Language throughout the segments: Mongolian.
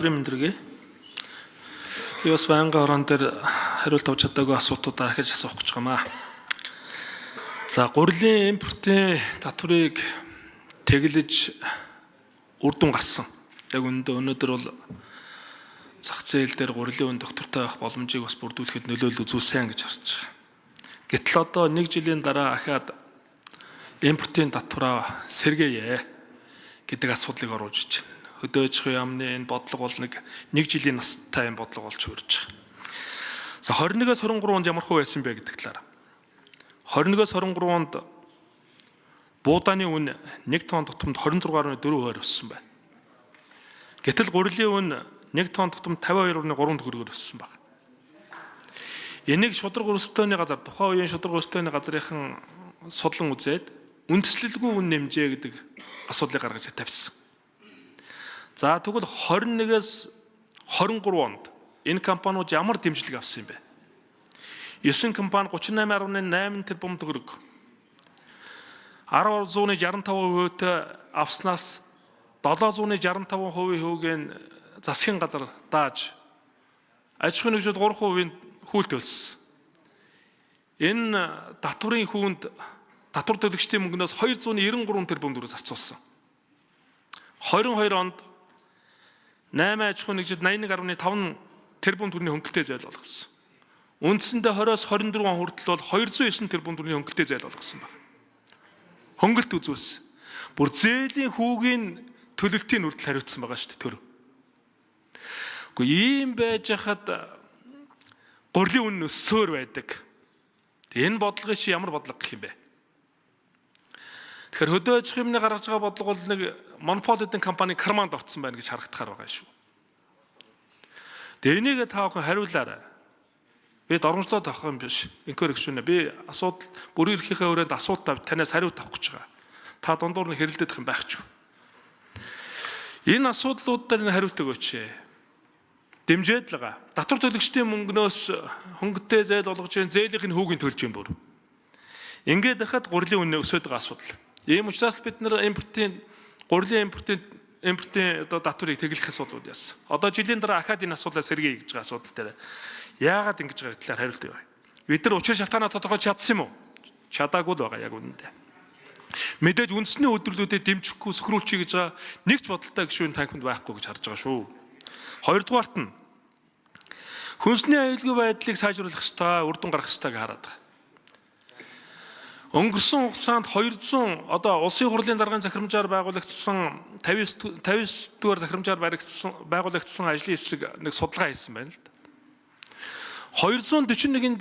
өдрийн мэндэргээ. Би бас байнгын орон дээр хариулт авч чадаагүй асуултуудаа ахиж асуух гэж байгаамаа. За, гурилын импортын татварыг тэглэж үр дүн гарсан. Яг өнөөдөр бол зах зээл дээр гурилын үн доктортой байх боломжийг бас бүрдүүлэхэд нөлөөлөл үзүүлсэн гэж харж байгаа. Гэтэл одоо 1 жилийн дараа ахаад импортын татвараа сэргээе гэдэг асуудлыг оруулж иж байна. Хөдөө аж ахуйн яамны энэ бодлого бол нэг жилийн настай юм бодлого болж хөрж байгаа. За 21-с 23 онд ямар хөө байсан бэ гэдэг талаар. 21-с 23 онд буудааны үн 1 тонн тутамд 26.4% өссөн байна. Гэтэл гурилын үн 1 тонн тутамд 52.3 төгрөгөөр өссөн байна. Энийг шудраг өрсөлдөөний газар, тухайн үеийн шудраг өрсөлдөөний газрынхан судлан үзээд үндэслэлгүй үн нэмжээ гэдэг асуудлыг гаргаж тавьсан. За тэгвэл 21-с 23 онд энэ компаниуд ямар дэмжлэг авсан юм бэ? 9 компани 38.8 тэрбум төгрөг 10.65%-тэй авснаас 7.65%-ийн засгийн газар дааж аж ахуйн нэгжүүд 3%-ийн хүлт төлсөн. Энэ татварын хүүнд татвар төлөгчдийн мөнгнөөс 293 тэрбум төгрөг зарцуулсан. 22 онд 8 аж ахуйн нэгжид 81.5 тэрбум төгрөгийн хөнгөлтэй зээл болгосон. Үндсэндээ 20-с 24 он хүртэл бол 209 тэрбум төгрөгийн хөнгөлтэй зээл болгосон байна. Хөнгөлт үзүүлсэн. Бүр зээлийн хүүгийн төлөлтийн үрдэл хариуцсан байгаа шүү дээ төр. Гэхдээ ийм байж хахад гурилын үн өссөөр байдаг. Энэ бодлогын чи ямар бодлого гэх юм бэ? Тэгэхээр хөдөө аж ахуйн гаргаж байгаа бодлого бол нэг монопол эдэн компани карманд орцсон байна гэж харагдахаар байгаа шүү. Тэгээ энийг та бүхэн хариулаарай. Би дормжлоод авах юм биш. Инкор гişүнэ. Би асуудал бүрийн эрхийнхээ өрөөнд асуулт танаас хариулт авах гэж байгаа. Та дундуур нь хэрэлдэх юм байх ч. Энэ асуудлууд дээр хариулт өгөөч. Дэмжээд л байгаа. Татвар төлөгчдийн мөнгнөөс хөнгөтэй зээл болгож байгаа зээлийнх нь хүүгийн төлж юм бүр. Ингээд дахад гурилын үнэ өсөд байгаа асуудал. Ийм учраас бид нар гурилын импортын одоо татварыг тэглэх асуудлууд яасан. Одоо жилийн дараа ахаад энэ асуудлаа сэргээе гэж байгаа асуудал дээр яагаад ингэж байгаа талаар хариулт өгье. Бид нар учир шалтгаанаа тодорхойлж чадсан юм уу? Чадаагүй л байгаа яг үнэндээ. Мэдээж үндэсний үйлдвэрлэлүүдэд дэмжихгүй сөхрүүлчихье гэж байгаа нэг ч бодолтой гишүүн танхимд байхгүй гэж харж байгаа шүү. Хоёрдугаарт нь хүнсний аюулгүй байдлыг сайжруулах ёстой, үр дүн гаргах ёстойг хараад байгаа. Өнгөрсөн хугацаанд 200 одоо улсын хурлын даргын захирамжаар байгуулагдсан 59 дугаар захирамжаар байгуулагдсан ажлын хэсэг нэг судалгаа хийсэн байна л да. 241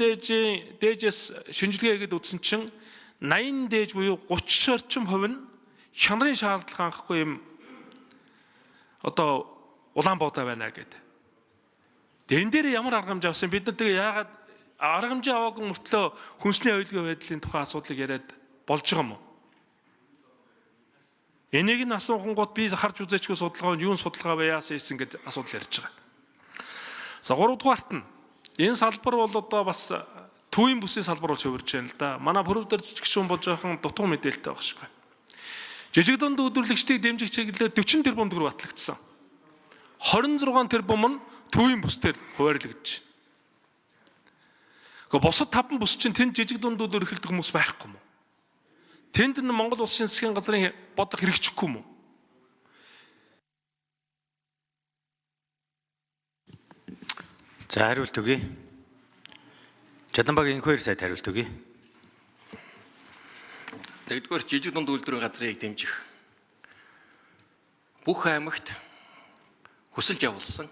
дээжээс шинжилгээ хийгээд үзсэн чинь 80 дээж буюу 30 орчим хувь нь хянарын шаардлага анхахгүй юм одоо улаан буудаа байна гэдэг. Дэн дээр ямар арга хэмжээ авсан бид нар тэгээ яагаад арга хэмжээ аваагүй мөртлөө хүнсний аюулгүй байдлын тухай асуудлыг яриад болж байгаа юм уу? Энийг нь асуухангууд би харж үзээчгүй судалгаанд юун судалгаа вэ яасан ийсэн гэдэг асуудал ярьж байгаа. За 3 дугаарт нь энэ салбар бол одоо бас төвийн бүсийн салбар болж хувирж байна л да. Манай бүрв дээр гişүүн болж байгахан дутуу мэдээлэлтэй байгаа шүү. Жижиг дунд үйлдвэрлэгчдийг дэмжих чиглэлээр 40 тэрбум төгрөг батлагдсан. 26 тэрбум нь төвийн бүсдээр хуваарлагдаж байна. Гэхдээ бусад 5 бүс чинь тэнд жижиг дунд үйлдвэрлэх хүмүүс байхгүй юм уу? Тэнд нь Монгол Улсын засгийн газрын бодлого хэрэгжихгүй юм уу? За хариулт өгье. Чаданбагийн инхойр сайд хариулт өгье. Нэгдүгээр жижиг дунд үйлдвэрийн газрыг дэмжих. Бүх аймагт хүсэлж явуулсан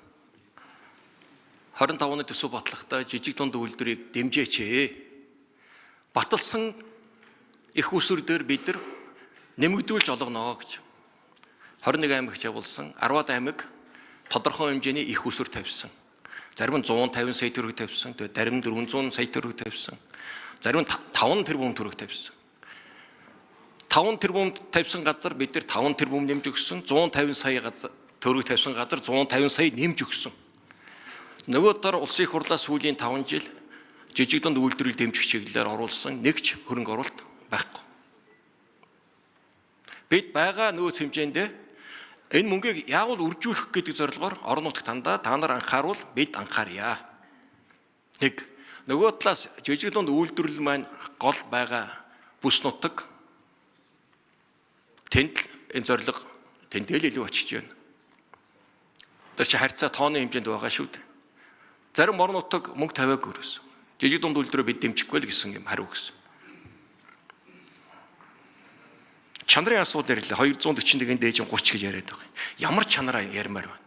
25 оны төсөв батлагтай жижиг дунд үйлдвэрийг дэмжээч. Баталсан их усүр дээр бид нар нэмэгдүүлж олгоно гэж. 21 аймагт явуулсан 10-аад аймаг тодорхой хэмжээний их усүр тавьсан. Зарим нь 150 сая төгрөг тавьсан, зарим нь 400 сая төгрөг тавьсан. Зарим нь 5 тэрбум төгрөг тавьсан. 5 тэрбум тавьсан газар бид нар 5 тэрбум нэмж өгсөн, 150 сая төгрөг тавьсан газар 150 сая нэмж өгсөн. Нөгөө дор улсын их хурлаас сүүлийн 5 жил жижиг дунд үйлдвэрийг дэмжих чиглэлээр оруулсан нэг ч хөрөнгө оруулалт байхгүй. Бид байгаа нөөц хэмжээндээ Энэ мөнгийг яавал үржүүлэх гэдэг зорилгоор орон нутагт та нар анхааруул бид анхаарья. Нэг нөгөө талаас жижиг дунд үйлдвэрлэл маань гол байгаа бүс нутаг тэнд энэ зорилго тэндэл илүү очиж байна. Тэр чи харьцаа тооны хэмжээнд байгаа шүү дээ. Зарим орон нутаг мөнгө тавиагүй гэсэн. Жижиг дунд үйлдвэрөө бид дэмжихгүй л гэсэн юм хариу гэсэн. Чанарын асуудал ярилаа 241-ийн дээж 30 гэж яриад байгаа. Ямар чанараа ярмаар байна?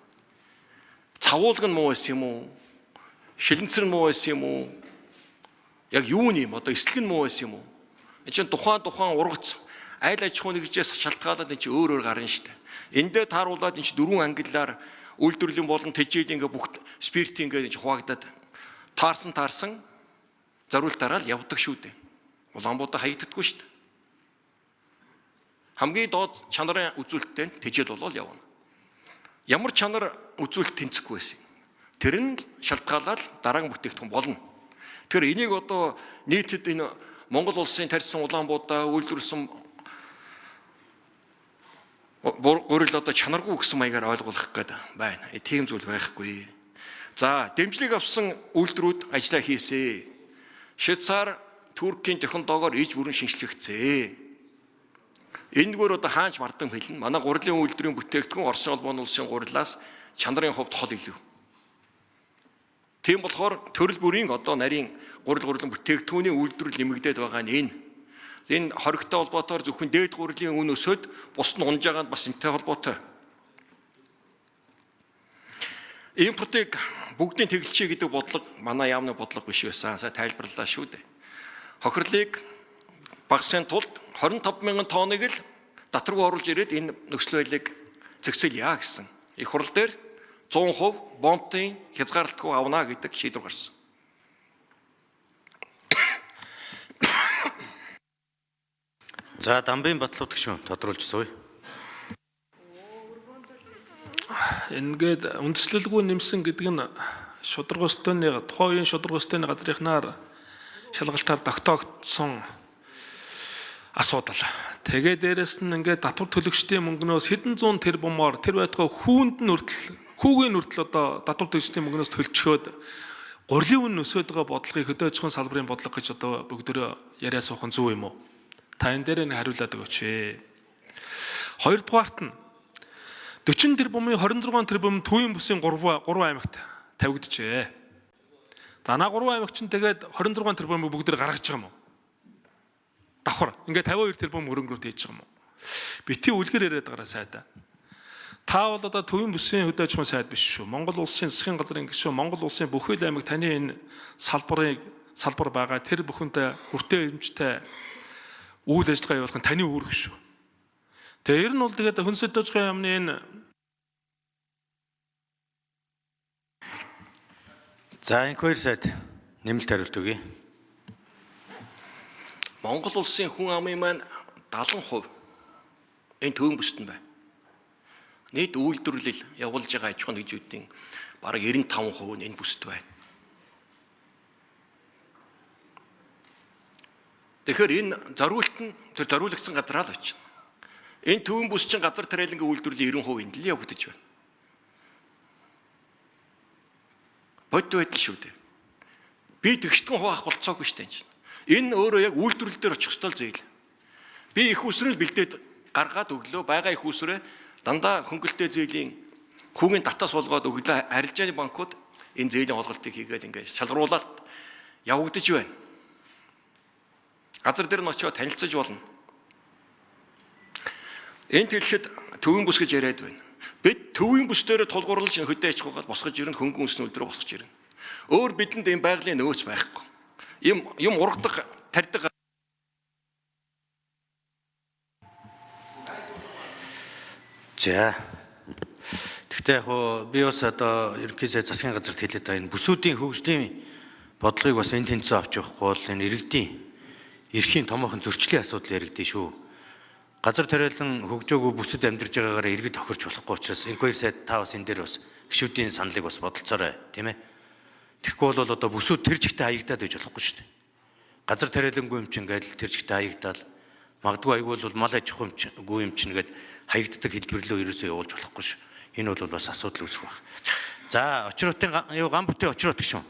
Цавуулга нь муу байсан юм уу? Шилэнцэр нь муу байсан юм уу? Яг юу нэм одоо эслэг нь муу байсан юм уу? Энэ чинь тухайн ургац айл аж ахуйн нэгжээс шалтгаалаад энэ чинь өөр гарна шүү дээ. Эндээ тааруулаад энэ чинь дөрвөн ангиллаар үйлдвэрлэлийн болон тэжээлийн ингээ бүх спиртийн ингээ хуваагдаад таарсан зориултаараа л явдаг шүү дээ. Улаанбуудаа хаягддаггүй шүү дээ. Хамгийн доод чанарын үзүүлэлттэй тэжээд болол явна. Ямар чанар үзүүлэлт тэнцэхгүй байсан. Тэр нь шалтгаалаад дараагийн бүтээгдэхүүн болно. Тэгэхээр энийг одоо нийтэд энэ Монгол улсын тарьсан улаанбуудаа үйлдвэрлэсэн гурил одоо чанаргүй гэсэн маягаар ойлгуулах гээд байна. Тийм зүйл байхгүй. За, дэмжлэг авсан үйлдвэрүүд ажиллаа хийсэ. Швейцар, Туркийн технологиор иж бүрэн шинжлэгцээ. Эндгээр одоо хаанч бардан хэлнэ. Манай гурилын үйлдвэрийн бүтээгдэхүүн Оросын улбаны улсын гурилаас чанарын хувьд хол илүү. Тийм болохоор төрөл бүрийн одоо нарийн гурилын бүтээгдэхүүний үйлдвэрлэл нэмэгдээд байгаа нь энэ хоригтой холбоотойр зөвхөн дээд гурилын үн өсөд бус нь унж байгаанд бас энтэй холбоотой. Импортыг бүгдийн тэглэлчээ гэдэг бодлого манай яамны бодлого биш байсан. Сая тайлбарлалаа шүү дээ. Хохирлыг багасгахын тулд 25,000 тонныг л татваргүй оруулж ирээд энэ нөхцөл байдлыг зэгсэлье гэсэн. Их хурл дээр 100% бонтын хязгаарлалтгүй авна гэдэг шийдвэр гарсан. За, Дамбын Батлууд гүшүүн тодруулж сууя. Ингээд үндэслэлгүй нэмсэн гэдэг нь тухайн үеийн шударга өстөний газрынхнаар шалгалтаар тогтоогдсон асуудал. Тэгээ дээрэс нь ингээд татвар төлөгчдийн мөнгнөөс хэдэн зуун тэрбумаар тэр байтугай хүүгийн хүртэл одоо татвар төлөгчдийн мөнгнөөс төлчгөөд гурилын үн өсөд байгаа бодлогыг хөдөө аж ахуйн салбарын бодлого гэж одоо бүгдөө яриа суухан зүв юм уу? Та энэ дээр нэг хариулаад өгөөч. Хоёрдугаарт нь 40 тэрбумын 26 тэрбум төвийн бүсийн 3 аймагт тавигджээ. За 3 аймагч нь тэгээд 26 тэрбумыг бүгд гаргаж байгаа юм уу? Давхар. Ингээ 52 тэрбум хөрөнгөөрт хийж байгаа юм уу? Бити үлгэр яриад гараа сайдаа. Та бол одоо төвийн бүсийн хөдөө аж ахуйн сайд биш шүү. Монгол улсын засгийн газрын гишүүн Монгол улсын бүхэл аймаг таны энэ салбар байгаа тэр бүхэнтэй хүртээ хэмжтэй үйл ажиллагаа явуулах нь таны үүрэг шүү. Тэгээ ер нь бол тэгээд хүнсэд аж ахуйн яамны энэ За, энэ хоёр сайд нэмэлт хариулт өгье. Монгол улсын хүн амын маань 70% энэ төвийн бүсэд байна. Нийт үйлдвэрлэл явуулж байгаа аж ахуйн нэгжүүдийн бараг 95% нь энэ бүсэд байна. Тэгэхээр энэ зориулт нь тэр зориулагдсан газараа л очино. Энэ төвийн бүс чинь газар тариалангийн үйлдвэрлэлийн 90% энд л явагдаж байна. Бодит байдал шүү дээ. Би тэгшдгэн хуваах болцоогүй шүү дээ. Энэ өөрөө яг үйлдвэрлэл дээр очих ёстой л зээл. Би их усрыг бэлдээд гаргаад өглөө байгаа их усрээ дандаа хөнгөлтэй зээлийн хүүгийн татаас болгоод өглөө арилжааны банкуд энэ зээлийн холголтыг хийгээд ингээд шалгаруулаад явагдаж байна. Газар дээр нь очиод танилцаж болно. Энэ хэлэхэд төвийн бүс гэж яриад байна. Бид төвийн бүс дээр тулгуурлаж хөдөө аж ахуйгаа босгож ирнэ, хөнгөн үндэсний үйлдвэрээ босгож ирнэ. Өөр бидэнд энэ байгалийн нөөц байхгүй. Юм ургадаг, тарьдаг. За. Гэхдээ яг би бас одоо ерөнхийдөө засгийн газарт хэлээд байгаа энэ бүсүүдийн хөгжлийн бодлогыг бас энэ тэнцүү авч явахгүй бол энэ иргэдийн эрхийн томоохон зөрчлийн асуудал яригдэн шүү. Газар тариалан хөгжөөгүй бүсэд амьдарч байгаагаар иргэд тохирч болохгүй учраас энэ хоёр сайд та бас энэ дээр бас гишүүдийн саналыг бас бодолцоорой, тийм ээ. Тэгэхгүй бол одоо бүсүүд тэр чигтээ хаягдаад байж болохгүй шүү дээ. Газар тариалангүй юм чинь ингээл тэр чигтээ хаягдаал Магадгүй айгүй бол мал аж ахуйгүй юм чинь гээд хаягддаг хэлбэрлөө ерөөсөө явуулж болохгүй шүү. Энэ бол бас асуудал үүсэх баг. За очротын ган бүтээ очрот гэх юм.